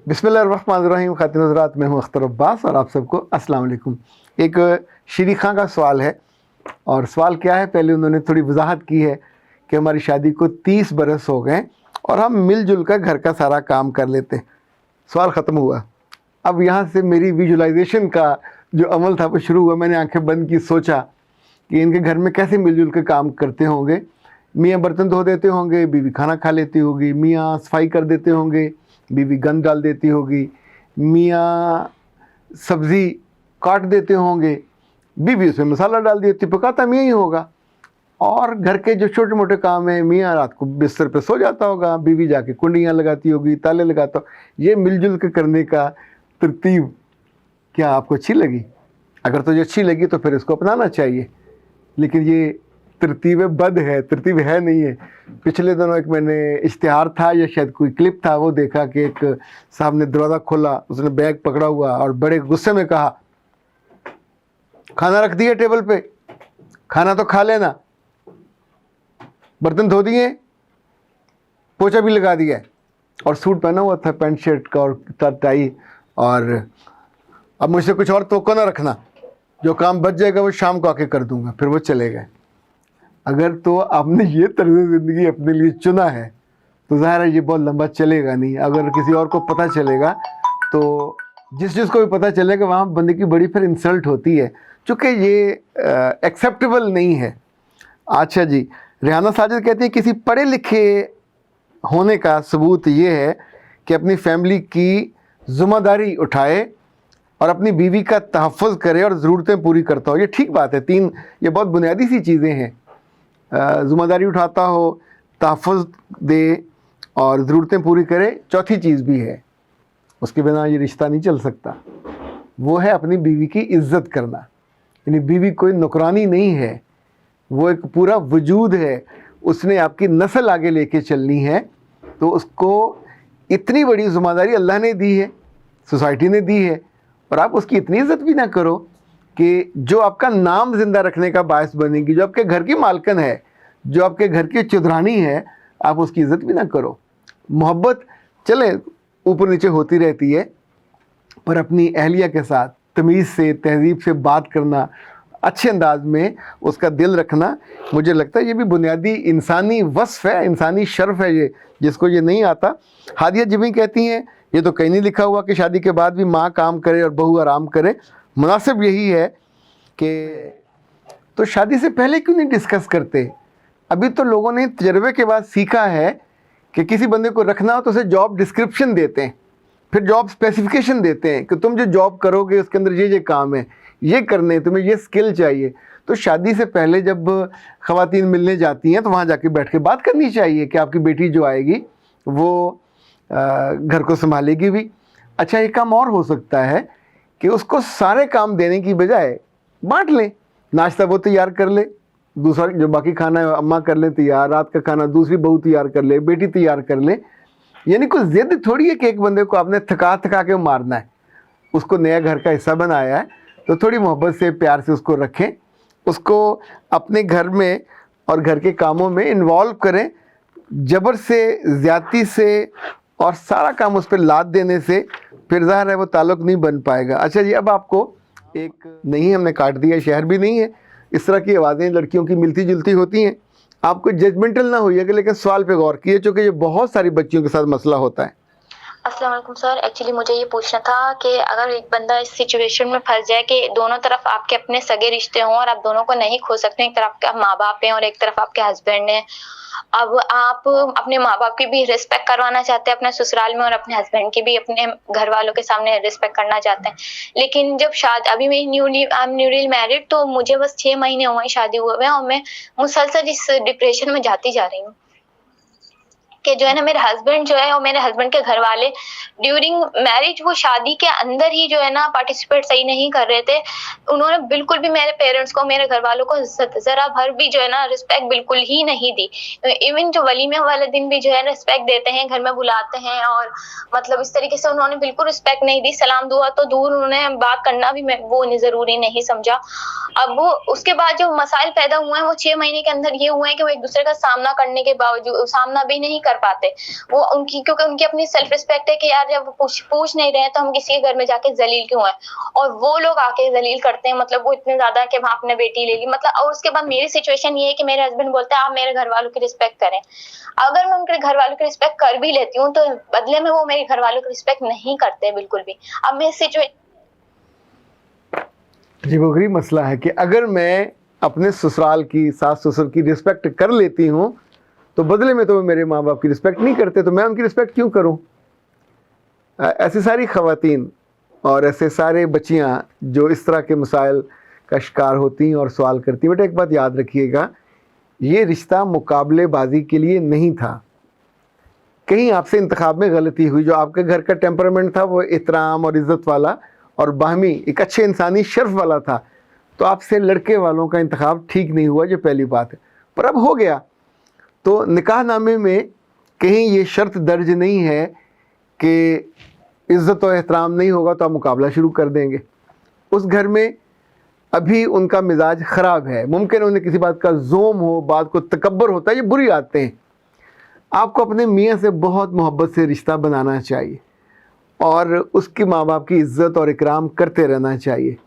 بسم اللہ الرحمن الرحیم. خاتون حضرات، میں ہوں اختر عباس اور آپ سب کو السلام علیکم. ایک شیری خاں کا سوال ہے، اور سوال کیا ہے، پہلے انہوں نے تھوڑی وضاحت کی ہے کہ ہماری شادی کو 30 برس ہو گئے اور ہم مل جل کر گھر کا سارا کام کر لیتے. سوال ختم ہوا. اب یہاں سے میری ویژولائزیشن کا جو عمل تھا وہ شروع ہوا. میں نے آنکھیں بند کی، سوچا کہ ان کے گھر میں کیسے مل جل کے کام کرتے ہوں گے. میاں برتن دھو دیتے ہوں گے، بیوی کھانا کھا لیتی ہوگی، میاں صفائی کر دیتے ہوں گے، بیوی گند ڈال دیتی ہوگی، میاں سبزی کاٹ دیتے ہوں گے، بیوی اس میں مسالہ ڈال دیتی، پکاتا میاں ہی ہوگا. اور گھر کے جو چھوٹے موٹے کام ہیں، میاں رات کو بستر پہ سو جاتا ہوگا، بیوی جا کے کنڈیاں لگاتی ہوگی، تالے لگاتا ہو. یہ مل جل کے کرنے کا ترتیب کیا آپ کو اچھی لگی؟ اگر تجھے اچھی لگی تو پھر اس کو اپنانا چاہیے، لیکن یہ ترتیب بد ہے، ترتیب ہے نہیں ہے. پچھلے دنوں ایک میں نے اشتہار تھا یا شاید کوئی کلپ تھا، وہ دیکھا کہ ایک صاحب نے دروازہ کھولا، اس نے بیگ پکڑا ہوا اور بڑے غصے میں کہا، کھانا رکھ دیا ٹیبل پہ، کھانا تو کھا لینا، برتن دھو دیے، پوچھا بھی لگا دیا. اور سوٹ پہنا ہوا تھا، پینٹ شرٹ کا اور ٹائی. اور اب مجھ سے کچھ اور توقع نہ رکھنا، جو کام بچ جائے گا وہ شام کو آ کے کر دوں گا. پھر وہ چلے گئے. اگر تو آپ نے یہ طرز زندگی اپنے لیے چنا ہے تو ظاہر ہے یہ بہت لمبا چلے گا نہیں. اگر کسی اور کو پتہ چلے گا تو جس کو بھی پتہ چلے گا وہاں بندے کی بڑی پھر انسلٹ ہوتی ہے، چونکہ یہ ایکسیپٹیبل نہیں ہے. اچھا جی، ریحانہ ساجد کہتی ہیں کسی پڑھے لکھے ہونے کا ثبوت یہ ہے کہ اپنی فیملی کی ذمہ داری اٹھائے اور اپنی بیوی کا تحفظ کرے اور ضرورتیں پوری کرتا ہو. یہ ٹھیک بات ہے. یہ بہت بنیادی سی چیزیں ہیں. ذمہ داری اٹھاتا ہو، تحفظ دے اور ضرورتیں پوری کرے. چوتھی چیز بھی ہے، اس کے بنا یہ رشتہ نہیں چل سکتا، وہ ہے اپنی بیوی کی عزت کرنا. یعنی بیوی کوئی نوکرانی نہیں ہے، وہ ایک پورا وجود ہے. اس نے آپ کی نسل آگے لے کے چلنی ہے، تو اس کو اتنی بڑی ذمہ داری اللہ نے دی ہے، سوسائٹی نے دی ہے، اور آپ اس کی اتنی عزت بھی نہ کرو کہ جو آپ کا نام زندہ رکھنے کا باعث بنے گی، جو آپ کے گھر کی مالکن ہے، جو آپ کے گھر کی چودرانی ہے، آپ اس کی عزت بھی نہ کرو. محبت چلے اوپر نیچے ہوتی رہتی ہے، پر اپنی اہلیہ کے ساتھ تمیز سے، تہذیب سے بات کرنا، اچھے انداز میں اس کا دل رکھنا، مجھے لگتا ہے یہ بھی بنیادی انسانی وصف ہے، انسانی شرف ہے یہ، جس کو یہ نہیں آتا. ہادیہ جبیں کہتی ہیں یہ تو کہیں نہیں لکھا ہوا کہ شادی کے بعد بھی ماں کام کرے اور بہو آرام کرے. مناسب یہی ہے کہ تو شادی سے پہلے کیوں نہیں ڈسکس کرتے؟ ابھی تو لوگوں نے تجربے کے بعد سیکھا ہے کہ کسی بندے کو رکھنا ہو تو اسے جاب ڈسکرپشن دیتے ہیں، پھر جاب اسپیسیفکیشن دیتے ہیں کہ تم جو جاب کرو گے اس کے اندر یہ کام ہے، یہ کرنے، تمہیں یہ سکل چاہیے. تو شادی سے پہلے جب خواتین ملنے جاتی ہیں تو وہاں جا کے بیٹھ کے بات کرنی چاہیے کہ آپ کی بیٹی جو آئے گی وہ گھر کو سنبھالے گی بھی. اچھا، ایک کام اور ہو سکتا ہے کہ اس کو سارے کام دینے کی بجائے بانٹ لیں. ناشتہ وہ تیار کر لے، دوسرا جو باقی کھانا ہے اماں کر لیں تیار، رات کا کھانا دوسری بہو تیار کر لے، بیٹی تیار کر لے. یعنی کوئی ضد تھوڑی ہے کہ ایک بندے کو آپ نے تھکا کے مارنا ہے. اس کو نیا گھر کا حصہ بنایا ہے تو تھوڑی محبت سے، پیار سے اس کو رکھیں، اس کو اپنے گھر میں اور گھر کے کاموں میں انوالو کریں. جبر سے، زیادتی سے اور سارا کام اس پہ لاد دینے سے پھر ظاہر ہے وہ تعلق نہیں بن پائے گا. اچھا جی، اب آپ کو ایک نہیں، ہم نے کاٹ دیا، شہر بھی نہیں ہے، اس طرح کی آوازیں لڑکیوں کی ملتی جلتی ہوتی ہیں. آپ کو ججمنٹل نہ ہوئیے گا، لیکن سوال پہ غور کیے، چونکہ یہ بہت ساری بچیوں کے ساتھ مسئلہ ہوتا ہے. السلام علیکم سر. ایکچولی مجھے یہ پوچھنا تھا کہ اگر ایک بندہ اس سچویشن میں پھنس جائے کہ دونوں طرف آپ کے اپنے سگے رشتے ہوں اور آپ دونوں کو نہیں کھو سکتے، ایک طرف آپ کے ماں باپ ہیں اور ایک طرف آپ کے ہسبینڈ ہیں، اب آپ اپنے ماں باپ کی بھی ریسپیکٹ کروانا چاہتے ہیں اپنے سسرال میں اور اپنے ہسبینڈ کی بھی اپنے گھر والوں کے سامنے ریسپیکٹ کرنا چاہتے ہیں، لیکن جب ابھی میں نیولی میرڈ، تو مجھے بس 6 مہینے ہوئے شادی ہوئے اور میں مسلسل اس ڈپریشن میں جاتی جا رہی ہوں کہ جو ہے نا میرے ہسبینڈ جو ہے اور میرے ہسبینڈ کے گھر والے ڈیورنگ میرج وہ شادی کے اندر ہی جو ہے نا پارٹیسپیٹ صحیح نہیں کر رہے تھے. انہوں نے بالکل بھی میرے پیرنٹس کو، میرے گھر والوں کو ذرا بھر بھی جو ہے نا رسپیکٹ بالکل ہی نہیں دی. ایون جو ولیمے والے دن بھی جو ہے رسپیکٹ دیتے ہیں، گھر میں بلاتے ہیں، اور مطلب اس طریقے سے انہوں نے بالکل رسپیکٹ نہیں دی. سلام دعا تو دور، انہوں نے بات کرنا بھی وہ ضروری نہیں سمجھا. اب وہ اس کے بعد جو مسائل پیدا ہوئے ہیں وہ 6 مہینے کے اندر یہ ہوئے ہیں کہ وہ ایک دوسرے کا سامنا کرنے کے باوجود سامنا بھی نہیں کر कर पाते, वो उनकी, क्योंकि उनकी अपनी सेल्फ रिस्पेक्ट है कि यार जब वो पूछ नहीं रहे हैं तो हम किसी के घर में जाके जलील क्यों हैं, और वो लोग आके जलील करते हैं, मतलब वो इतने ज्यादा कि वहाँ अपने बेटी ले ली, मतलब। और उसके बाद मेरी सिचुएशन ये है कि मेरे हस्बैंड बोलते हैं आप मेरे घर वालों की रिस्पेक्ट करें। अगर मैं उनके घर वालों की रिस्पेक्ट कर भी लेती हूँ तो बदले में वो मेरे घर वालों की रिस्पेक्ट नहीं करते बिल्कुल भी। अब मैं सिचुएशन, जी वही मसला है कि अगर मैं अपने ससुराल की, सास ससुर की रिस्पेक्ट कर लेती हूँ तो बदले में तो वो मेरे माँ बाप की रिस्पेक्ट नहीं करते, तो मैं उनकी रिस्पेक्ट क्यों करूँ। ऐसी सारी ख़वातीन और ऐसे सारे बच्चियाँ जो इस तरह के मसाइल का शिकार होती हैं और सवाल करती हैं, बेटा एक बात याद रखिएगा, ये रिश्ता मुकाबलेबाजी के लिए नहीं था। कहीं आपसे इंतखाब में गलती हुई, जो आपके घर का टेम्परामेंट था वो एहतराम और इज़्ज़त वाला और बाहमी एक अच्छे इंसानी शर्फ वाला था, तो आपसे लड़के वालों का इंतखाब ठीक नहीं हुआ, जो पहली बात है। पर अब हो गया, तो निकाह नामे में कहीं ये शर्त दर्ज नहीं है कि इज़्ज़त और एहतराम नहीं होगा तो आप मुकाबला शुरू कर देंगे। उस घर में अभी उनका मिजाज ख़राब है, मुमकिन है उन्हें किसी बात का ज़ोम हो, बात को तकब्बर होता है, ये बुरी आदतें हैं। आपको अपने मियाँ से बहुत मोहब्बत से रिश्ता बनाना चाहिए और उसके माँ बाप की इज़्ज़त और इकराम करते रहना चाहिए।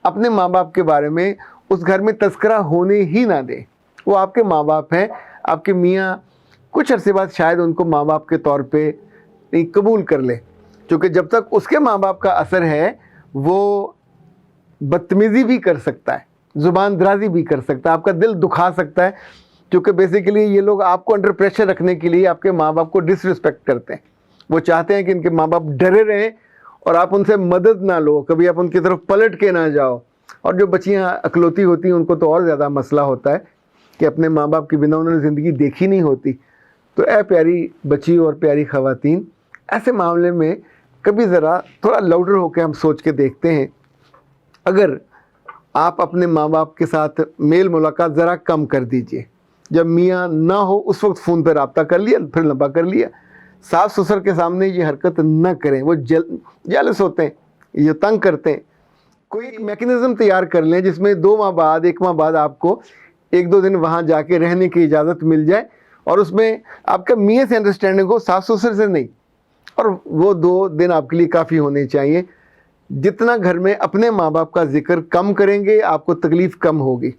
अपने माँ बाप के बारे में उस घर में तस्करा होने ही ना दें। वो आपके माँ बाप हैं, आपके मियाँ कुछ अरसे बाद शायद उनको माँ बाप के तौर पे नहीं कबूल कर ले, क्योंकि जब तक उसके माँ बाप का असर है वो बदतमीज़ी भी कर सकता है, ज़ुबान दराज़ी भी कर सकता है, आपका दिल दुखा सकता है, क्योंकि बेसिकली ये लोग आपको अंडर प्रेशर रखने के लिए आपके माँ बाप को डिसरिस्पेक्ट करते हैं। वो चाहते हैं कि इनके माँ बाप डरे रहें और आप उनसे मदद ना लो, कभी आप उनकी तरफ पलट के ना जाओ। और जो बच्चियाँ अकलौती होती हैं उनको तो और ज़्यादा मसला होता है कि अपने माँ बाप के बिना उन्होंने ज़िंदगी देखी नहीं होती। तो ऐ प्यारी बच्ची और प्यारी ख़वातीन, ऐसे मामले में कभी ज़रा थोड़ा लाउडर होकर हम सोच के देखते हैं। अगर आप अपने माँ बाप के साथ मेल मुलाकात ज़रा कम कर दीजिए, जब मियाँ ना हो उस वक्त फ़ोन पर रब्ता कर लिया, फिर लंबा कर लिया। सास ससुर के सामने ये हरकत न करें, वो जेलस होते हैं, ये तंग करते हैं। कोई एक मैकेनिज़्म तैयार कर लें जिसमें 2 माह बाद, 1 माह बाद आपको 1-2 दिन वहाँ जाके रहने की इजाज़त मिल जाए और उसमें आपका मियाँ से अंडरस्टैंडिंग हो, सास ससुर से नहीं। और वो 2 दिन आपके लिए काफ़ी होने चाहिए। जितना घर में अपने माँ बाप का जिक्र कम करेंगे आपको तकलीफ़ कम होगी,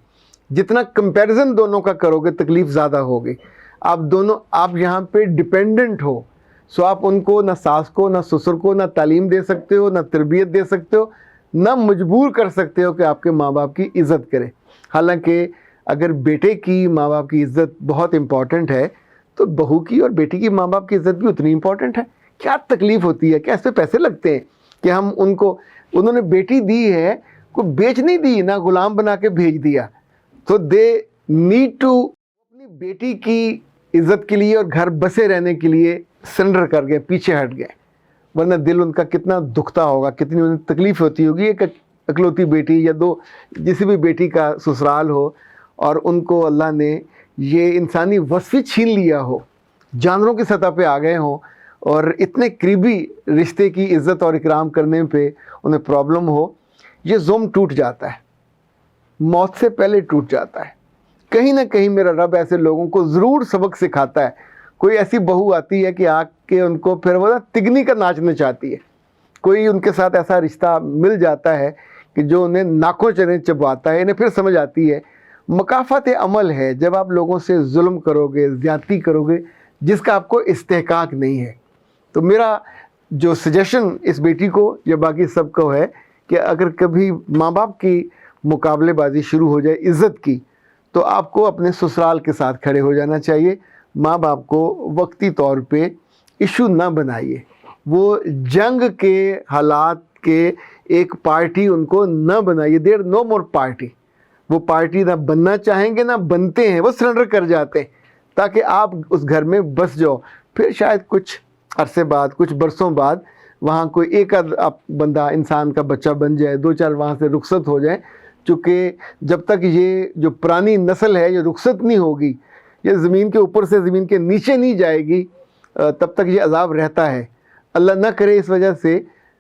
जितना कंपैरिजन दोनों का करोगे तकलीफ़ ज़्यादा होगी। आप यहाँ पे डिपेंडेंट हो, सो आप उनको ना सास को ना ससुर को ना तालीम दे सकते हो, ना तरबियत दे सकते हो, ना मजबूर कर सकते हो कि आपके माँ बाप की इज़्ज़त करें। हालांकि अगर बेटे की माँ बाप की इज़्ज़त बहुत इम्पॉर्टेंट है तो बहू की और बेटी की माँ बाप की इज़्ज़त भी उतनी इम्पॉर्टेंट है। क्या तकलीफ़ होती है, क्या इस पर पैसे लगते हैं कि हम उन्होंने बेटी दी है, कोई बेच नहीं दी ना, गुलाम बना के भेज दिया। तो दे नीड टू अपनी बेटी की इज़्ज़त के लिए और घर बसे रहने के लिए सरेंडर कर गए, पीछे हट गए, वरना दिल उनका कितना दुखता होगा, कितनी उन्हें तकलीफ़ होती होगी। एक अकलौती बेटी या 2 जिस भी बेटी का ससुराल हो और उनको अल्लाह ने ये इंसानी वस्फ़ छीन लिया हो, जानवरों की सतह पे आ गए हों और इतने करीबी रिश्ते की इज़्ज़त और इकराम करने पे उन्हें प्रॉब्लम हो, ये ज़ुम टूट जाता है, मौत से पहले टूट जाता है। कहीं ना कहीं मेरा रब ऐसे लोगों को ज़रूर सबक सिखाता है। कोई ऐसी बहू आती है कि आके उनको फिर वो ना तिगनी का नाचना चाहती है, कोई उनके साथ ऐसा रिश्ता मिल जाता है कि जो उन्हें नाकों चने चबवाता है। इन्हें फिर समझ आती है मकाफ़त अमल है, जब आप लोगों से जुल्म करोगे, ज़्यादती करोगे जिसका आपको इस्तेहकाक नहीं है। तो मेरा जो सजेशन इस बेटी को या बाकी सबको है कि अगर कभी माँ बाप की मुकाबलेबाजी शुरू हो जाए इज़्ज़त की, तो आपको अपने ससुराल के साथ खड़े हो जाना चाहिए। माँ बाप को वक्ती तौर पे इशू ना बनाइए, वो जंग के हालात के एक पार्टी उनको ना बनाइए। देयर नो मोर पार्टी, वो पार्टी ना बनना चाहेंगे ना बनते हैं, वो सरेंडर कर जाते हैं ताकि आप उस घर में बस जाओ। फिर शायद कुछ अरसे बाद, कुछ बरसों बाद वहाँ कोई एक बंदा इंसान का बच्चा बन जाए, 2-4 वहाँ से रुखसत हो जाए, चूँकि जब तक ये जो पुरानी नस्ल है ये रुखसत नहीं होगी, ये ज़मीन के ऊपर से ज़मीन के नीचे नहीं जाएगी, तब तक ये अज़ाब रहता है। अल्लाह ना करे इस वजह से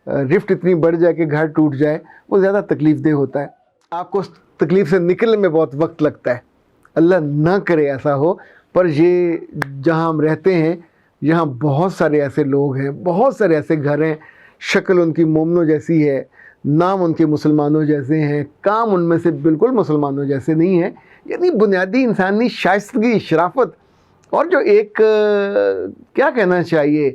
रिफ्ट इतनी बढ़ जाए कि घर टूट जाए, वो ज़्यादा तकलीफ़ देह होता है, आपको उस तकलीफ़ से निकलने में बहुत वक्त लगता है। अल्लाह ना करे ऐसा हो, पर ये जहाँ हम रहते हैं यहाँ बहुत सारे ऐसे लोग हैं, बहुत सारे ऐसे घर हैं, शक्ल उनकी मोमनों जैसी है, नाम उनके मुसलमानों जैसे हैं, काम उनमें से बिल्कुल मुसलमानों जैसे नहीं है। यानी बुनियादी इंसानी शाइस्तगी, शराफत, और जो एक क्या कहना चाहिए,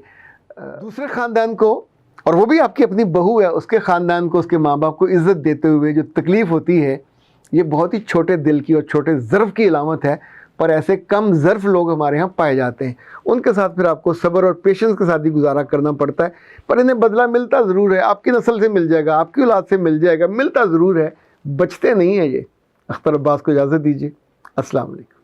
दूसरे ख़ानदान को, और वो भी आपकी अपनी बहू है, उसके ख़ानदान को, उसके माँ बाप को इज़्ज़त देते हुए जो तकलीफ़ होती है, ये बहुत ही छोटे दिल की और छोटे ज़र्फ़ की अलामत है। पर ऐसे कम ज़र्फ़ लोग हमारे यहाँ पाए जाते हैं, उनके साथ फिर आपको सब्र और पेशेंस के साथ ही गुजारा करना पड़ता है। पर इन्हें बदला मिलता ज़रूर है, आपकी नस्ल से मिल जाएगा, आपकी औलाद से मिल जाएगा, मिलता ज़रूर है, बचते नहीं हैं ये। अख्तर अब्बास को इजाज़त दीजिए। अस्सलाम वालेकुम।